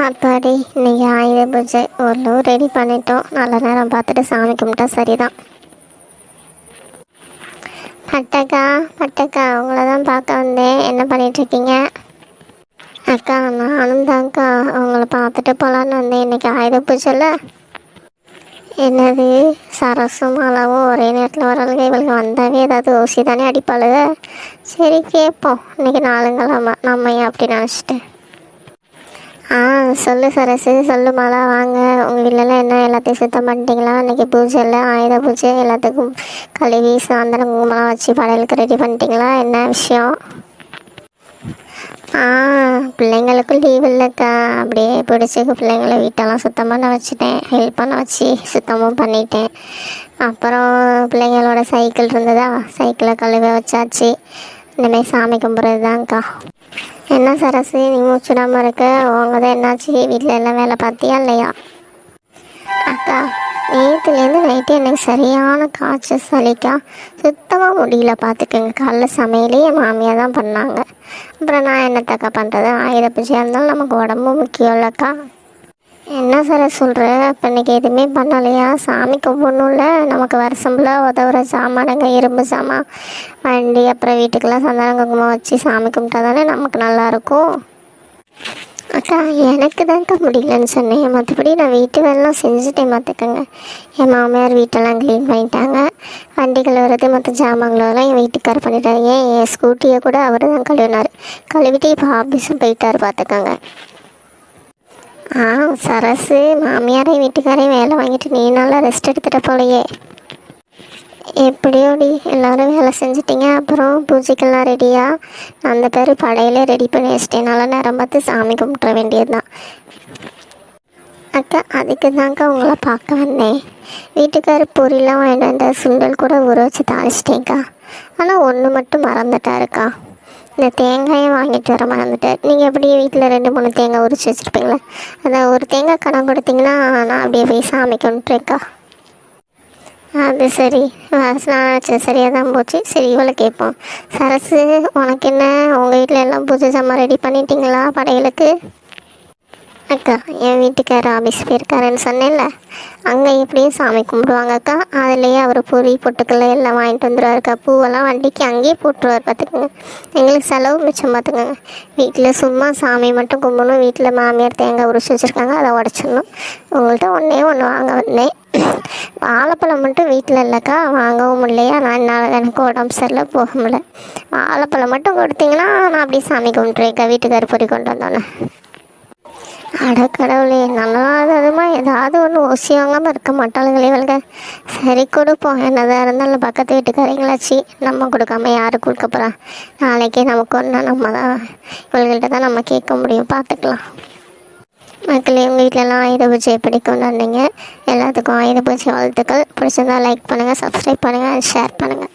அப்பாடி இன்னைக்கு ஆயுத பூஜை ஓரளவு ரெடி பண்ணிட்டோம். நல்ல நேரம் பார்த்துட்டு சாமி கும்பிட்டா சரிதான். பட்டக்கா பட்டக்கா உங்களை தான் பார்க்க வந்தேன். என்ன பண்ணிகிட்ருக்கீங்க? அக்கா நானும் தான்க்கா உங்களை பார்த்துட்டு போகலான்னு வந்தேன். இன்றைக்கி ஆயுத பூஜைல. என்னது சரசும் அளவும் ஒரே நேரத்தில் வரலுங்க? இவளுக்கு வந்தாவே ஏதாவது ஊசி தானே அடிப்பாளுக. சரி கேட்போம். இன்றைக்கி நாளுங்களாமா நம்ம ஏன் அப்படி நினச்சிட்டு. சொல்லு சரசு, சொல்லு மாலா. வாங்க. உங்கள் வீட்டிலலாம் என்ன எல்லாத்தையும் சுத்தம் பண்ணிட்டீங்களா? இன்றைக்கி பூஜை இல்லை, ஆயுத பூஜை. எல்லாத்துக்கும் கழுவி சாயந்தரம் குங்குமலாம் வச்சு படையலுக்கு ரெடி பண்ணிட்டீங்களா? என்ன விஷயம்? பிள்ளைங்களுக்கும் லீவ் இல்லைக்கா. அப்படியே பிடிச்சிக்கு பிள்ளைங்கள வீட்டெல்லாம் சுத்தம் பண்ண வச்சுட்டேன். ஹெல்ப் பண்ண வச்சு சுத்தமும் பண்ணிட்டேன். அப்புறம் பிள்ளைங்களோட சைக்கிள் இருந்ததா, சைக்கிளை கழுவ வச்சாச்சு. இனிமேல் சாமி கும்பிட்றது தான்க்கா. என்ன சரசு நீ மூச்சுடாமல் இருக்க? உங்க தான் என்னாச்சு? வீட்டில் எல்லாம் வேலை பார்த்தியா இல்லையா? அக்கா நேற்றுலேருந்து நைட்டு எனக்கு சரியான காய்ச்சல் சளிக்கா. சுத்தமாக முடியல பார்த்துக்கங்க. காலைல சமையலே என் மாமியாக தான் பண்ணாங்க. அப்புறம் நான் என்னத்தக்கா பண்ணுறது? ஆயுத பூஜையாக இருந்தாலும் நமக்கு உடம்பு முக்கியம் இல்லைக்கா. என்ன சார் சொல்கிற? இப்போ இன்றைக்கி எதுவுமே பண்ணலையா? சாமி கும்பிடணும்ல. நமக்கு வருஷம்ல உதவுற சாமானுங்க, இரும்பு சாமான், வண்டி, அப்புறம் வீட்டுக்கெல்லாம் சந்தனம் குங்குமம் வச்சு சாமி கும்பிட்டா தானே நமக்கு நல்லாயிருக்கும். அக்கா எனக்கு தான்க்கா முடியலன்னு சொன்னேன். மற்றபடி நான் வீட்டு வேலைலாம் செஞ்சுட்டேன் பார்த்துக்கோங்க. என் மாமியார் வீட்டெல்லாம் க்ளீன் பண்ணிட்டாங்க. வண்டிகள் வர்றது மற்ற ஜாமான்களெல்லாம் என் வீட்டுக்கார் பண்ணிட்டாங்க. என் ஸ்கூட்டியை கூட அவர் தான் கழுவினார். கழுவிட்டு இப்போ ஆஃபீஸும் போயிட்டார் பார்த்துக்கோங்க. சரசு மாமியாரையும் வீட்டுக்காரையும் வேலை வாங்கிட்டு நீ நல்லா ரெஸ்ட் எடுத்துகிட்ட போலையே. எப்படியோடி எல்லோரும் வேலை செஞ்சிட்டிங்க. அப்புறம் பூஜைக்கெல்லாம் ரெடியா? அந்த பேர் படையிலே ரெடி பண்ணி வச்சிட்டேன். நல்லா நேரம் பார்த்து சாமி கும்பிட்ற வேண்டியது தான். அக்கா அதுக்கு தான்க்கா உங்களை பார்க்க வந்தேன். வீட்டுக்காரர் பொரியெலாம் வாங்கிட்டு வந்த சுண்டல் கூட ஊற வச்சு தாளிச்சிட்டேங்க்கா. ஆனால் ஒன்று மட்டும் மறந்துட்டாருக்கா. இந்த தேங்காயும் வாங்கிட்டு வர மறந்துட்டார். நீங்கள் எப்படி வீட்டில் 2-3 தேங்காய் உரிச்சு வச்சுருப்பீங்களே, அதான் ஒரு தேங்காய் கணக்கு கொடுத்தீங்கன்னா நான் அப்படியே போய் சாமி கும்பிட்டுருக்கா. அது சரி, நான் சரியாக தான் போச்சு. சரி இவ்வளோ கேட்போம். சரசு உனக்கு என்ன, உங்கள் வீட்டில் எல்லாம் பூஜை சாமான் ரெடி பண்ணிட்டீங்களா படையலுக்கு? அக்கா என் வீட்டுக்கார் ஆஃபீஸ் போயிருக்காருன்னு சொன்னேன்ல, அங்கே எப்படியும் சாமி கும்பிடுவாங்க அக்கா. அதுலேயே அவர் பொறி பொட்டுக்கல்ல எல்லாம் வாங்கிட்டு வந்துடுவாருக்கா. பூவெல்லாம் வண்டிக்கு அங்கேயே போட்டுருவார் பார்த்துக்கோங்க. எங்களுக்கு செலவு மிச்சம் பார்த்துக்கோங்க. வீட்டில் சும்மா சாமி மட்டும் கும்பிடணும். வீட்டில் மாமியார் தேங்காய் உரிச்சு வச்சுருக்காங்க, அதை உடச்சிடணும். உங்கள்கிட்ட ஒன்றே ஒன்று வாங்க வந்தேன். வாழைப்பழம் மட்டும் வீட்டில் இல்லைக்கா, வாங்கவும் இல்லையா. நான் எனக்கு உடம்பு சரியில்லை, போக முடியல. வாழைப்பழம் மட்டும் கொடுத்தீங்கன்னா நான் அப்படியே சாமி கும்பிட்டுருக்கா. வீட்டுக்கார் பொறி கொண்டு வந்தோன்னே. அட கடவுளே, நல்லாததுமா ஏதாவது ஒன்று ஊசி வாங்காமல் இருக்க மாட்டாளுங்களே இவளுங்க. சரி கொடுப்போம். என்னதான் இருந்தாலும் பக்கத்து வீட்டுக்காரங்களாச்சு, நம்ம கொடுக்காம யாரு கொடுக்க போகிறா? நாளைக்கே நமக்கு ஒன்றா நம்ம தான் இவள்கிட்ட தான் நம்ம கேட்க முடியும். பார்த்துக்கலாம். மக்களே உங்கள் வீட்டிலலாம் ஆயுத பூஜை எப்படி கொண்டாடுனீங்க? எல்லாத்துக்கும் ஆயுத பூஜை வாழ்த்துக்கள். பிடிச்சிருந்தா லைக் பண்ணுங்கள், சப்ஸ்கிரைப் பண்ணுங்கள், ஷேர் பண்ணுங்கள்.